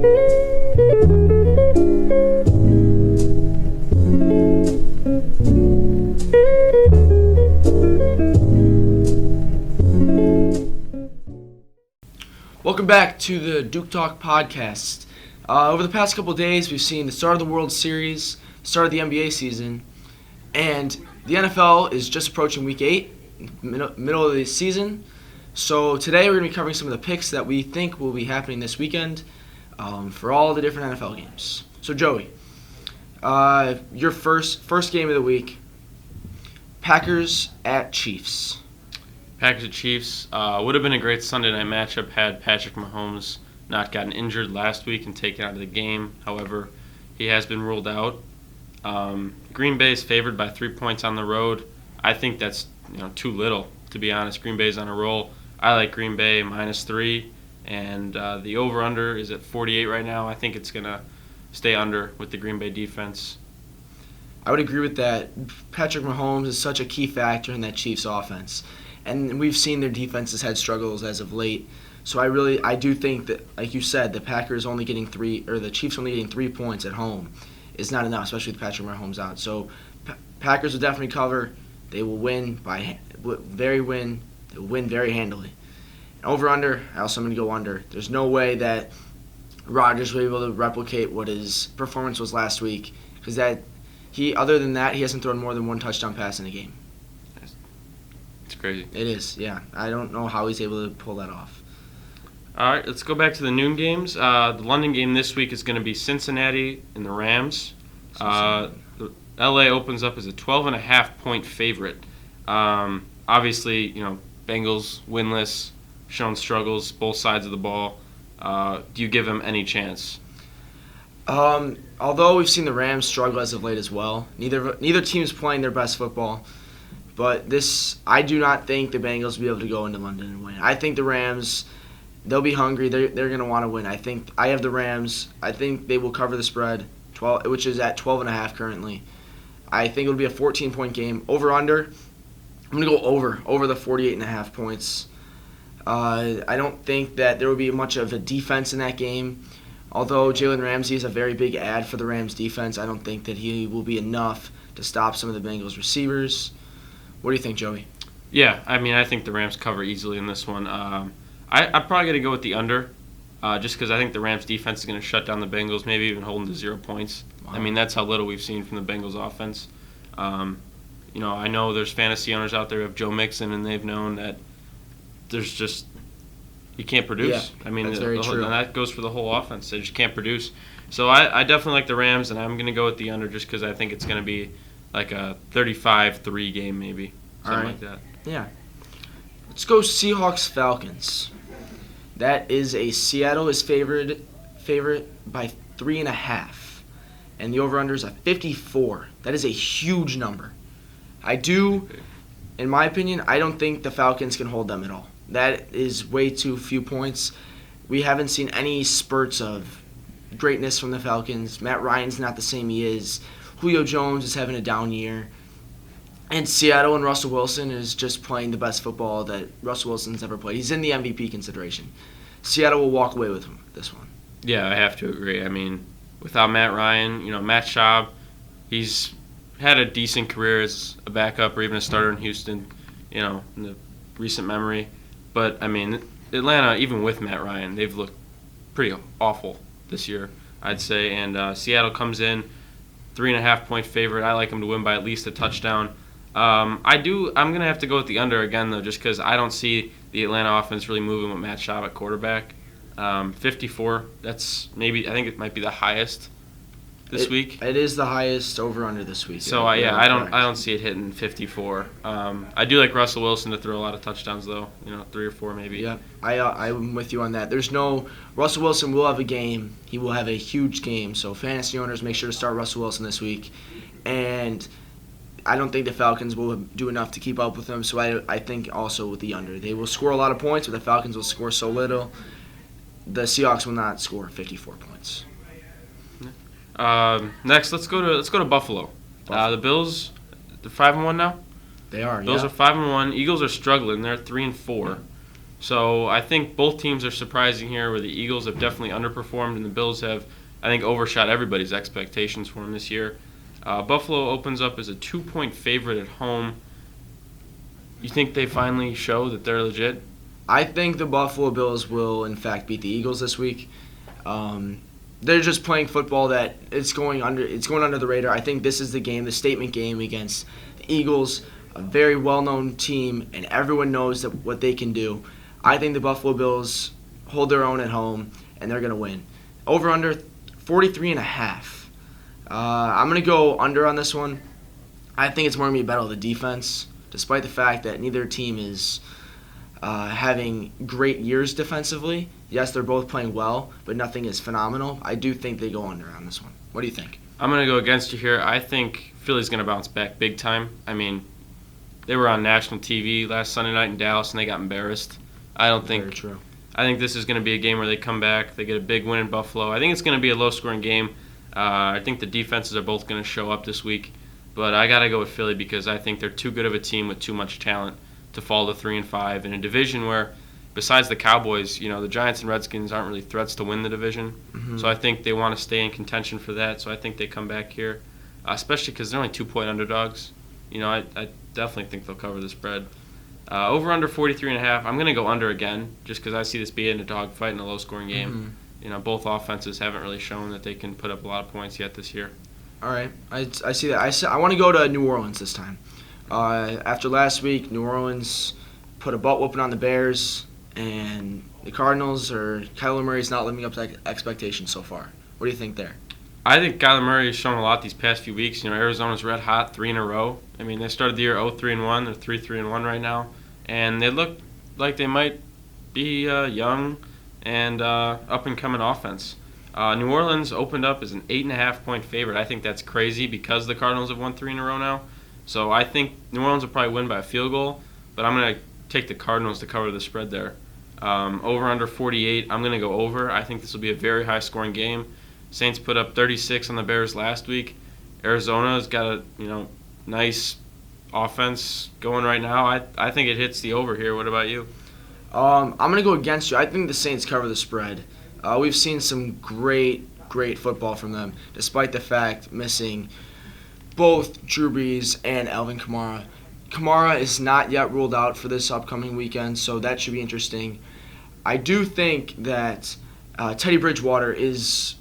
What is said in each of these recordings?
Welcome back to the Duke Talk podcast. Over the past couple of days, we've seen the start of the World Series, start of the NBA season, and the NFL is just approaching Week 8, middle of the season. So today we're going to be covering some of the picks that we think will be happening this weekend for all the different NFL games. So Joey, your first game of the week, Packers at Chiefs. Packers at Chiefs would have been a great Sunday night matchup had Patrick Mahomes not gotten injured last week and taken out of the game. However, he has been ruled out. Green Bay is favored by 3 points on the road. I think that's too little, to be honest. Green Bay's on a roll. I like Green Bay -3, and the over-under is at 48 right now. I think it's going to stay under with the Green Bay defense. I would agree with that. Patrick Mahomes is such a key factor in that Chiefs offense. And we've seen their defense has had struggles as of late. So I do think that, like you said, the Chiefs only getting 3 points at home is not enough, especially with Patrick Mahomes out. So Packers will definitely cover. They will win They will win very handily. Over/under, I also am going to go under. There's no way that Rodgers will be able to replicate what his performance was last week, because other than that, he hasn't thrown more than one touchdown pass in a game. It's crazy. It is, yeah. I don't know how he's able to pull that off. All right, let's go back to the noon games. The London game this week is going to be Cincinnati and the Rams. The LA opens up as a 12.5-point favorite. Obviously, Bengals winless, shown struggles, both sides of the ball. Do you give them any chance? Although we've seen the Rams struggle as of late as well, neither team's playing their best football. But I do not think the Bengals will be able to go into London and win. I think the Rams, they'll be hungry. They're going to want to win. I have the Rams. I think they will cover the spread, which is at 12.5 currently. I think it'll be a 14-point game. Over/under, I'm going to go over the 48.5 points. I don't think that there will be much of a defense in that game. Although Jalen Ramsey is a very big add for the Rams defense, I don't think that he will be enough to stop some of the Bengals receivers. What do you think, Joey? Yeah, I think the Rams cover easily in this one. I'm probably going to go with the under, just because I think the Rams defense is going to shut down the Bengals, maybe even hold them to 0 points. Wow. That's how little we've seen from the Bengals offense. I know there's fantasy owners out there who have Joe Mixon, and they've known that there's just you can't produce. Yeah, that's very true. And that goes for the whole offense. They just can't produce. So I definitely like the Rams, and I'm going to go with the under just because I think it's going to be like a 35-3 game maybe, something like that. Yeah. Let's go Seahawks-Falcons. That is Seattle is favorite by 3.5, and the over/under is a 54. That is a huge number. In my opinion, I don't think the Falcons can hold them at all. That is way too few points. We haven't seen any spurts of greatness from the Falcons. Matt Ryan's not the same he is. Julio Jones is having a down year. And Seattle and Russell Wilson is just playing the best football that Russell Wilson's ever played. He's in the MVP consideration. Seattle will walk away with this one. Yeah, I have to agree. Without Matt Ryan, Matt Schaub, he's had a decent career as a backup or even a starter in Houston, in the recent memory. But, Atlanta, even with Matt Ryan, they've looked pretty awful this year, I'd say. And Seattle comes in 3.5-point favorite. I like them to win by at least a touchdown. I'm going to have to go with the under again, though, just because I don't see the Atlanta offense really moving with Matt Schaub at quarterback. 54, I think it might be the highest this week. It is the highest over/under this week. So, I don't see it hitting 54. I do like Russell Wilson to throw a lot of touchdowns, though, 3 or 4 maybe. Yeah, I'm with you on that. Russell Wilson will have a game. He will have a huge game. So, fantasy owners, make sure to start Russell Wilson this week. And I don't think the Falcons will do enough to keep up with them, so I think also with the under. They will score a lot of points, but the Falcons will score so little. The Seahawks will not score 54 points. Next, let's go to Buffalo. The Bills, they're 5-1 now. They are. Bills are 5-1. Eagles are struggling. They're 3-4. So I think both teams are surprising here, where the Eagles have definitely underperformed and the Bills have, I think, overshot everybody's expectations for them this year. Buffalo opens up as a 2-point favorite at home. You think they finally show that they're legit? I think the Buffalo Bills will, in fact, beat the Eagles this week. They're just playing football that it's going under the radar. I think this is the game, the statement game against the Eagles, a very well-known team, and everyone knows what they can do. I think the Buffalo Bills hold their own at home, and they're going to win. Over under 43.5. I'm going to go under on this one. I think it's more going to be a battle of the defense, despite the fact that neither team is having great years defensively. Yes, they're both playing well, but nothing is phenomenal. I do think they go under on this one. What do you think? I'm going to go against you here. I think Philly's going to bounce back big time. I mean, they were on national TV last Sunday night in Dallas, and they got embarrassed. Very true. I think this is going to be a game where they come back. They get a big win in Buffalo. I think it's going to be a low-scoring game. I think the defenses are both going to show up this week. But I got to go with Philly because I think they're too good of a team with too much talent to fall to 3-5 in a division where, besides the Cowboys, the Giants and Redskins aren't really threats to win the division. Mm-hmm. So I think they want to stay in contention for that. So I think they come back here, especially because they're only 2-point underdogs. I definitely think they'll cover the spread. Over under 43.5. I'm going to go under again, just because I see this being a dogfight in a low-scoring game. Mm-hmm. Both offenses haven't really shown that they can put up a lot of points yet this year. All right, I see that. I want to go to New Orleans this time. After last week, New Orleans put a butt whooping on the Bears, and the Cardinals, or Kyler Murray's not living up to expectations so far. What do you think there? I think Kyler Murray has shown a lot these past few weeks. Arizona's red hot, 3 in a row. I mean, they started the year 0-3-1. They're 3-3-1 right now. And they look like they might be young and up-and-coming offense. New Orleans opened up as an 8.5-point favorite. I think that's crazy because the Cardinals have won 3 in a row now. So I think New Orleans will probably win by a field goal, but I'm going to take the Cardinals to cover the spread there. Over under 48, I'm going to go over. I think this will be a very high-scoring game. Saints put up 36 on the Bears last week. Arizona's got a nice offense going right now. I think it hits the over here. What about you? I'm going to go against you. I think the Saints cover the spread. We've seen some great football from them, despite the fact missing both Drew Brees and Alvin Kamara. Kamara is not yet ruled out for this upcoming weekend, so that should be interesting. I do think that Teddy Bridgewater he's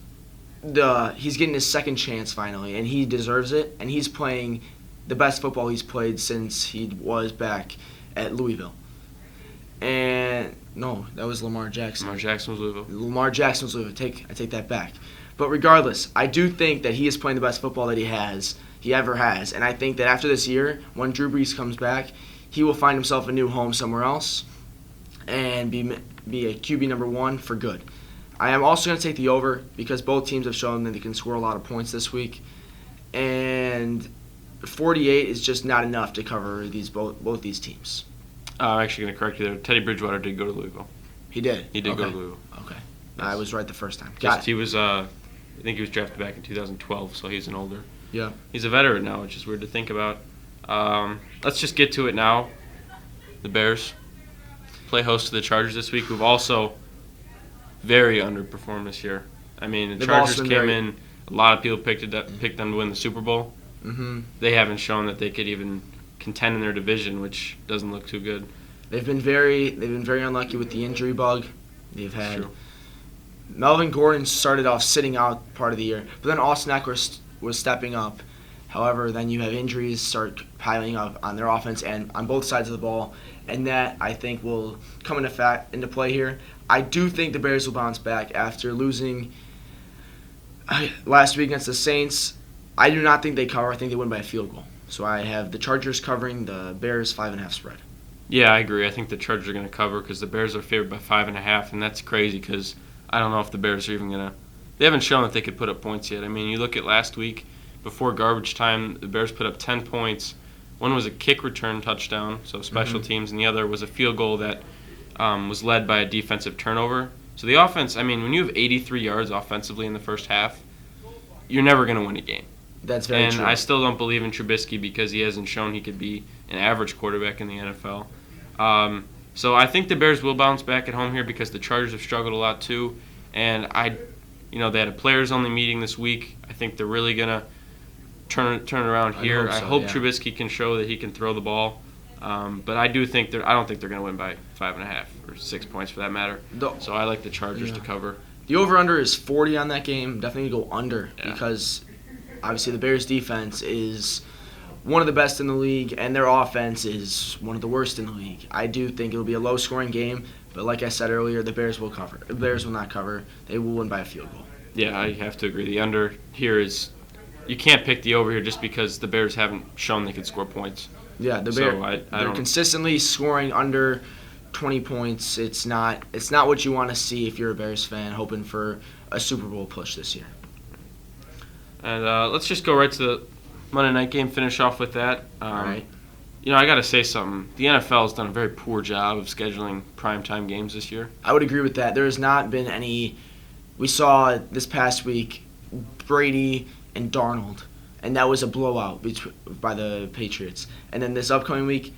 getting his second chance finally, and he deserves it, and he's playing the best football he's played since he was back at Louisville. And no, that was Lamar Jackson. Lamar Jackson was Louisville. Lamar Jackson was Louisville. I take that back. But regardless, I do think that he is playing the best football that he ever has. And I think that after this year, when Drew Brees comes back, he will find himself a new home somewhere else and be a QB number 1 for good. I am also going to take the over because both teams have shown that they can score a lot of points this week. And 48 is just not enough to cover both these teams. I'm actually going to correct you there. Teddy Bridgewater did go to Louisville. He did? He did go to Louisville. Okay. Yes. I was right the first time. Got it. He was, I think he was drafted back in 2012, so he's an older. Yeah. He's a veteran now, which is weird to think about. Let's just get to it now. The Bears play host to the Chargers this week, who've also very underperformed this year. I mean, the Chargers came in, a lot of people picked them to win the Super Bowl. Mm-hmm. They haven't shown that they could even contend in their division, which doesn't look too good. They've been very unlucky with the injury bug. They've had True. Melvin Gordon started off sitting out part of the year, but then Austin Eckler was stepping up. However, then you have injuries start piling up on their offense and on both sides of the ball, and that I think will come into play here. I do think the Bears will bounce back after losing last week against the Saints. I do not think they cover. I think they win by a field goal. So I have the Chargers covering the Bears 5.5 spread. Yeah, I agree. I think the Chargers are going to cover because the Bears are favored by 5.5, and that's crazy because I don't know if the Bears are even going to. They haven't shown that they could put up points yet. I mean, you look at last week, before garbage time, the Bears put up 10 points. One was a kick return touchdown, so special teams, and the other was a field goal that was led by a defensive turnover. So the offense, I mean, when you have 83 yards offensively in the first half, you're never going to win a game. That's very true. And I still don't believe in Trubisky because he hasn't shown he could be an average quarterback in the NFL. So I think the Bears will bounce back at home here because the Chargers have struggled a lot too. And they had a players-only meeting this week. I think they're really gonna turn it around here. I hope Trubisky can show that he can throw the ball. But I don't think they're going to win by 5.5 or 6 points for that matter. So I like the Chargers to cover. The over/under is 40 on that game. Definitely go under because obviously the Bears' defense is one of the best in the league, and their offense is one of the worst in the league. I do think it'll be a low-scoring game, but like I said earlier, the Bears will cover. The Bears will not cover. They will win by a field goal. Yeah, I have to agree. The under here is – you can't pick the over here just because the Bears haven't shown they can score points. Yeah, they're consistently scoring under 20 points. It's not what you want to see if you're a Bears fan hoping for a Super Bowl push this year. And let's just go right to the Monday night game, finish off with that. All right. I got to say something. The NFL has done a very poor job of scheduling primetime games this year. I would agree with that. There has not been any. We saw this past week Brady and Darnold, and that was a blowout by the Patriots. And then this upcoming week,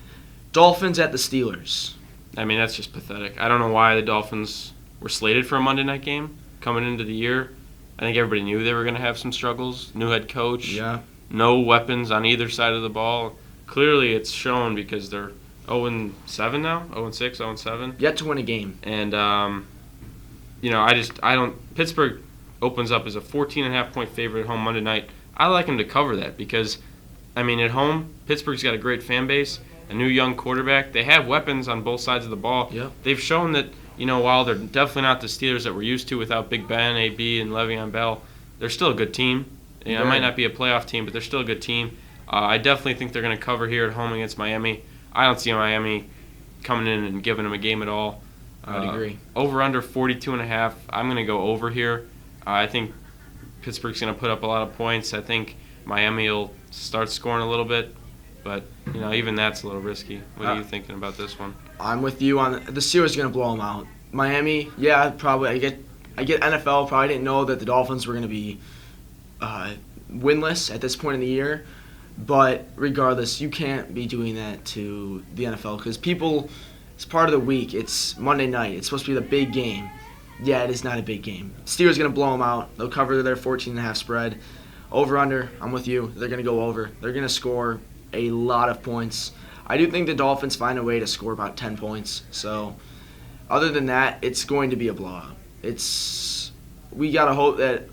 Dolphins at the Steelers. I mean, that's just pathetic. I don't know why the Dolphins were slated for a Monday night game coming into the year. I think everybody knew they were going to have some struggles. New head coach. Yeah. No weapons on either side of the ball. Clearly, it's shown because they're 0-7 now, 0-6, 0-7. Yet to win a game. And Pittsburgh opens up as a 14.5-point favorite at home Monday night. I like them to cover that because, at home, Pittsburgh's got a great fan base, a new young quarterback. They have weapons on both sides of the ball. Yep. They've shown that, while they're definitely not the Steelers that we're used to without Big Ben, AB, and Le'Veon Bell, they're still a good team. It might not be a playoff team, but they're still a good team. I definitely think they're going to cover here at home against Miami. I don't see Miami coming in and giving them a game at all. I would agree. Over under 42.5. I'm going to go over here. I think Pittsburgh's going to put up a lot of points. I think Miami will start scoring a little bit, but even that's a little risky. What are you thinking about this one? I'm with you on the Steelers are going to blow them out. Miami, yeah, probably. I get NFL. Probably didn't know that the Dolphins were going to be winless at this point in the year. But regardless, you can't be doing that to the NFL because it's part of the week. It's Monday night. It's supposed to be the big game. Yeah, it is not a big game. Steelers going to blow them out. They'll cover their 14.5 spread. Over under, I'm with you. They're going to go over. They're going to score a lot of points. I do think the Dolphins find a way to score about 10 points. So other than that, it's going to be a blowout. We got to hope that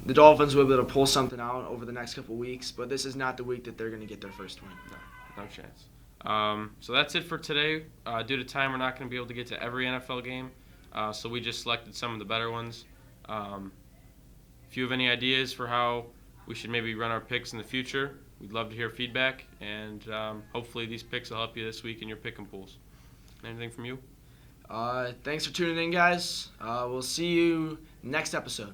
the Dolphins will be able to pull something out over the next couple weeks, but this is not the week that they're going to get their first win. No chance. So that's it for today. Due to time, we're not going to be able to get to every NFL game, so we just selected some of the better ones. If you have any ideas for how we should maybe run our picks in the future, we'd love to hear feedback, and hopefully these picks will help you this week in your pick and pools. Anything from you? Thanks for tuning in, guys. We'll see you next episode.